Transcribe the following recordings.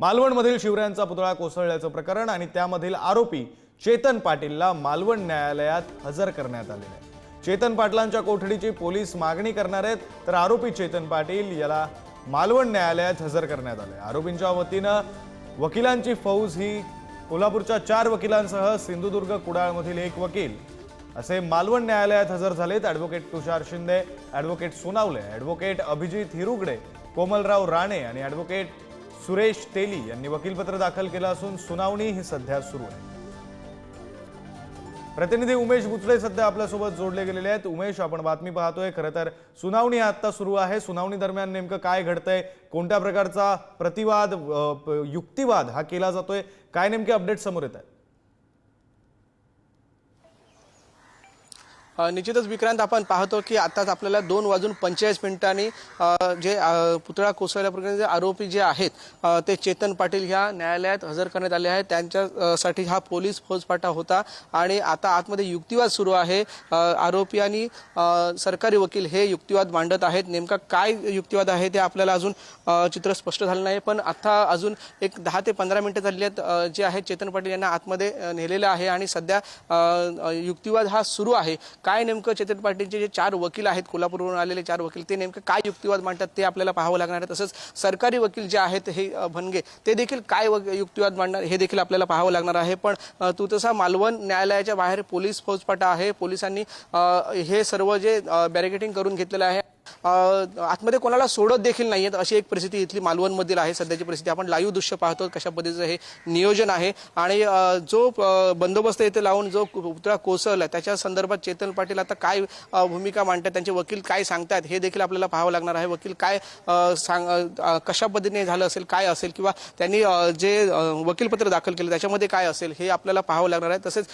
मालवणमधील शिवरायांचा पुतळा कोसळल्याचं प्रकरण आणि त्यामधील आरोपी चेतन पाटीलला मालवण न्यायालयात हजर करण्यात आले आहे। चेतन पाटलांच्या कोठडीची पोलीस मागणी करणार आहेत, तर आरोपी चेतन पाटील याला मालवण न्यायालयात हजर करण्यात आले। आरोपींच्या वतीनं वकिलांची फौज ही कोल्हापूरच्या 4 वकिलांसह सिंधुदुर्ग कुडाळमधील 1 वकील असे मालवण न्यायालयात हजर झालेत। ॲडव्होकेट तुषार शिंदे, ॲडव्होकेट सोनावले, ॲडव्होकेट अभिजित हिरुगडे, कोमलराव राणे आणि ॲडव्होकेट सुरेश तेली यांनी वकीलपत्र दाखल केलं असून सुनावणी ही सध्या सुरू आहे। प्रतिनिधी उमेश बुचले सध्या आपल्यासोबत जोडले गेलेले आहेत। उमेश, आपण बातमी पाहतोय, खरं तर सुनावणी आता सुरू आहे। सुनावणी दरम्यान नेमकं काय घडतंय, कोणत्या प्रकारचा प्रतिवाद युक्तिवाद हा केला जातोय, काय नेमके अपडेट समोर येत आहेत? निश्चितच विक्रांत, आपण पाहतो की आताच आपल्याला 2:45 जे पुतळा कोसळल्याप्रकरणी जे आरोपी जे आहेत ते चेतन पाटील ह्या न्यायालयात हजर करण्यात आले आहेत। त्यांच्यासाठी हा पोलीस फौजफाटा होता आणि आता आतमध्ये युक्तिवाद सुरू आहे। आरोपी आणि सरकारी वकील हे युक्तिवाद मांडत आहेत। नेमका काय युक्तिवाद आहे ते आपल्याला अजून चित्र स्पष्ट झालं नाही, पण आता अजून एक 10 ते 15 मिनिटं झाली आहेत जे आहे चेतन पाटील यांना आतमध्ये नेलेलं आहे आणि सध्या युक्तिवाद हा सुरू आहे। काय नेमकं चेतन पाटीलचे जे 4 वकील आहेत, कोल्हापूरवरून आलेले 4 वकील, ते नेमकं काय युक्तिवाद मांडतात ते आपल्याला पाहावं लागणार आहे। तसंच सरकारी वकील जे आहेत हे भनगे, ते देखील काय युक्तिवाद मांडणार हे देखील आपल्याला पाहावं लागणार आहे। पण तू तसा मालवण न्यायालयाच्या बाहेर पोलीस फौजफाटा आहे। पोलिसांनी हे सर्व जे बॅरिकेडिंग करून घेतलेलं आहे, आतमध्ये कोणाला सोडत देखील नाहीयेत, अशी एक परिस्थिती इथली मालवणमधील आहे। सध्याची परिस्थिती आपण लाईव्ह दृश्य पाहतो कशा पद्धतीचं हे नियोजन आहे आणि जो बंदोबस्त इथे लावून जो पुतळा कोसळला त्याच्या संदर्भात चेतन पाटील आता काय भूमिका मांडतात, त्यांचे वकील काय सांगतात हे देखील आपल्याला पाहावं लागणार आहे। वकील काय कशा पद्धतीने झालं असेल, काय असेल, किंवा त्यांनी जे वकीलपत्र दाखल केलं त्याच्यामध्ये काय असेल हे आपल्याला पाहावं लागणार आहे। तसेच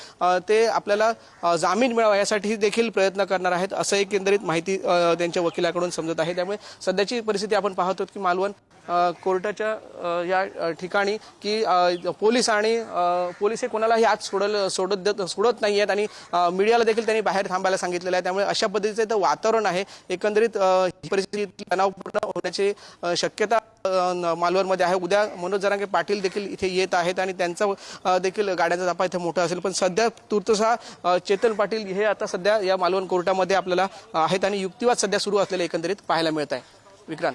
ते आपल्याला जामीन मिळावा यासाठी देखील प्रयत्न करणार आहेत, असं एकंदरीत माहिती त्यांच्या वकिलाकडून समजत आहे। त्यामुळे सध्याची परिस्थिती आपण पाहतो की मालवण कोर्टाच्या या ठिकाणी की पोलीस हे कोणालाही आत सोडत नाही आहेत आणि मीडियाला देखील त्यांनी बाहेर थांबायला सांगितलेलं आहे। त्यामुळे अशा पद्धतीचं वातावरण आहे। एकंदरीत ही परिस्थिती तणावपूर्ण होण्याची शक्यता मालवणमध्ये आहे। उद्या मनोज जरांगे पाटील देखील इथे येत आहेत आणि त्यांचा देखील गाड्यांचा जापा इथे मोठा असेल, पण सध्या तुर्तसा चेतन पाटील हे आता सध्या या मालवण कोर्टामध्ये आपल्याला आहेत आणि युक्तिवाद सध्या सुरू असलेले एकंदरीत पाहायला मिळत आहे। विक्रांत,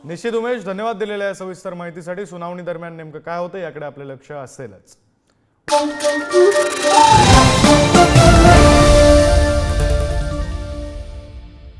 निश्चित उमेश, धन्यवाद दिलेल्या सविस्तर माहितीसाठी। सुनावणी दरम्यान नेमकं काय होतं याकडे आपलं लक्ष असेलच।